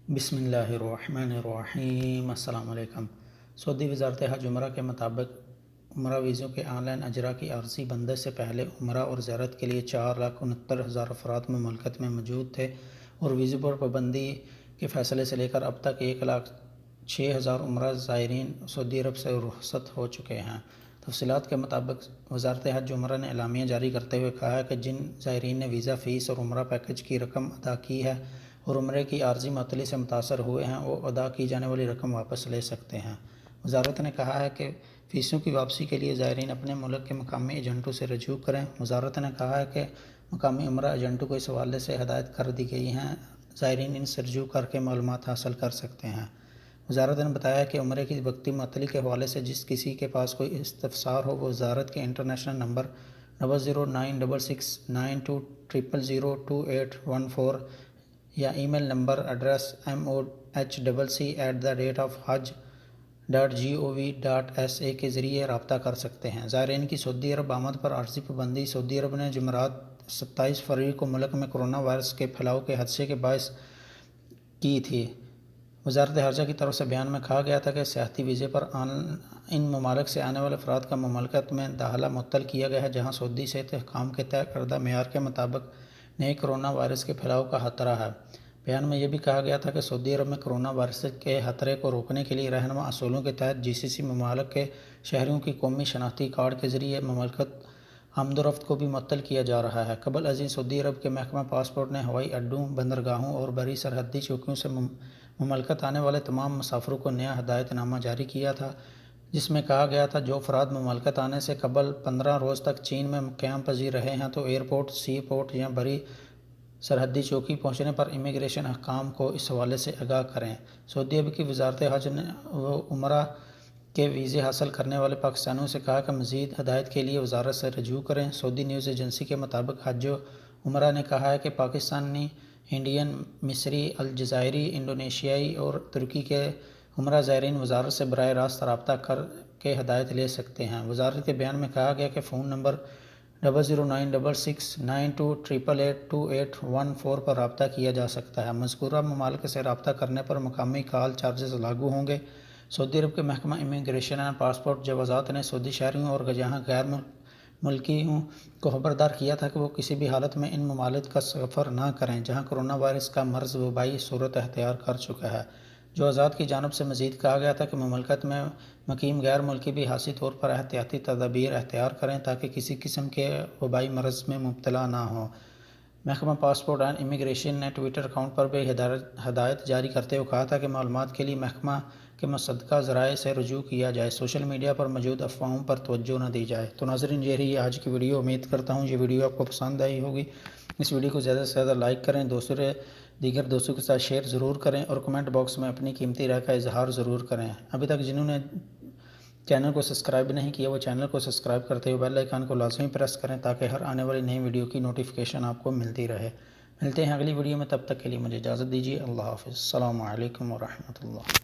بسم اللہ الرحمن الرحیم۔ السلام علیکم۔ سعودی وزارت حج عمرہ کے مطابق عمرہ ویزوں کے آن لائن اجراء کی عارضی بندش سے پہلے عمرہ اور زیارت کے لیے 4,69,000 افراد مملکت میں موجود تھے اور ویزوں پر پابندی کے فیصلے سے لے کر اب تک 1,06,000 عمرہ زائرین سعودی عرب سے رخصت ہو چکے ہیں۔ تفصیلات کے مطابق وزارت حج عمرہ نے اعلامیہ جاری کرتے ہوئے کہا ہے کہ جن زائرین نے ویزا فیس اور عمرہ پیکج کی رقم ادا کی ہے اور عمرے کی عارضی معطلی سے متاثر ہوئے ہیں وہ ادا کی جانے والی رقم واپس لے سکتے ہیں۔ وزارت نے کہا ہے کہ فیسوں کی واپسی کے لیے زائرین اپنے ملک کے مقامی ایجنٹوں سے رجوع کریں۔ وزارت نے کہا ہے کہ مقامی عمرہ ایجنٹوں کو اس حوالے سے ہدایت کر دی گئی ہیں، زائرین ان سے رجوع کر کے معلومات حاصل کر سکتے ہیں۔ وزارت نے بتایا کہ عمرے کی وقتی معطلی کے حوالے سے جس کسی کے پاس کوئی استفسار ہو وہ وزارت کے انٹرنیشنل نمبر 00966920002814 یا ای میل نمبر ایڈریس mohcc@hajj.gov.sa کے ذریعے رابطہ کر سکتے ہیں۔ زائرین کی سعودی عرب آمد پر عارضی پابندی سعودی عرب نے جمعرات 27 فروری کو ملک میں کرونا وائرس کے پھیلاؤ کے خدشے کے باعث کی تھی۔ وزارت خارجہ کی طرف سے بیان میں کہا گیا تھا کہ سیاحتی ویزے پر ان ممالک سے آنے والے افراد کا مملکت میں داخلہ معطل کیا گیا ہے جہاں سعودی صحت حکام کے طے کردہ معیار کے مطابق نئے کرونا وائرس کے پھیلاؤ کا خطرہ ہے۔ بیان میں یہ بھی کہا گیا تھا کہ سعودی عرب میں کرونا وائرس کے خطرے کو روکنے کے لیے رہنما اصولوں کے تحت GCC ممالک کے شہریوں کی قومی شناختی کارڈ کے ذریعے مملکت آمد و رفت کو بھی معطل کیا جا رہا ہے۔ قبل ازیں سعودی عرب کے محکمہ پاسپورٹ نے ہوائی اڈوں، بندرگاہوں اور بری سرحدی چوکیوں سے مملکت آنے والے تمام مسافروں کو نیا ہدایت نامہ جاری کیا تھا جس میں کہا گیا تھا جو افراد مملکت آنے سے قبل 15 روز تک چین میں قیام پذیر رہے ہیں تو ایئرپورٹ، سی پورٹ یا بری سرحدی چوکی پہنچنے پر امیگریشن حکام کو اس حوالے سے آگاہ کریں۔ سعودی عرب کی وزارت حج نے عمرہ کے ویزے حاصل کرنے والے پاکستانیوں سے کہا کہ مزید ہدایت کے لیے وزارت سے رجوع کریں۔ سعودی نیوز ایجنسی کے مطابق حج عمرہ نے کہا ہے کہ پاکستانی، انڈین، مصری، الجزائری، انڈونیشیائی اور ترکی کے عمرہ زائرین وزارت سے براہ راست رابطہ کر کے ہدایت لے سکتے ہیں۔ وزارت کے بیان میں کہا گیا کہ فون نمبر 00966928882814 پر رابطہ کیا جا سکتا ہے۔ مذکورہ ممالک سے رابطہ کرنے پر مقامی کال چارجز لاگو ہوں گے۔ سعودی عرب کے محکمہ امیگریشن اینڈ پاسپورٹ جوازات نے سعودی شہریوں اور یہاں غیر ملکیوں کو خبردار کیا تھا کہ وہ کسی بھی حالت میں ان ممالک کا سفر نہ کریں جہاں کرونا وائرس کا مرض وبائی صورت اختیار کر چکا ہے۔ جوازات کی جانب سے مزید کہا گیا تھا کہ مملکت میں مقیم غیر ملکی بھی حاسی طور پر احتیاطی تدابیر اختیار کریں تاکہ کسی قسم کے وبائی مرض میں مبتلا نہ ہوں۔ محکمہ پاسپورٹ اینڈ امیگریشن نے ٹویٹر اکاؤنٹ پر بھی ہدایت جاری کرتے ہوئے کہا تھا کہ معلومات کے لیے محکمہ کے مصدقہ ذرائع سے رجوع کیا جائے، سوشل میڈیا پر موجود افواہوں پر توجہ نہ دی جائے۔ تو ناظرین، یہ رہی آج کی ویڈیو۔ امید کرتا ہوں یہ ویڈیو آپ کو پسند آئی ہوگی۔ اس ویڈیو کو زیادہ سے زیادہ لائک کریں، دیگر دوستوں کے ساتھ شیئر ضرور کریں اور کمنٹ باکس میں اپنی قیمتی رائے کا اظہار ضرور کریں۔ ابھی تک جنہوں نے چینل کو سبسکرائب نہیں کیا وہ چینل کو سبسکرائب کرتے ہوئے بیل آئیکن کو لازمی پریس کریں تاکہ ہر آنے والی نئی ویڈیو کی نوٹیفیکیشن آپ کو ملتی رہے۔ ملتے ہیں اگلی ویڈیو میں، تب تک کے لیے مجھے اجازت دیجیے۔ اللہ حافظ۔ السلام علیکم ورحمۃ اللہ۔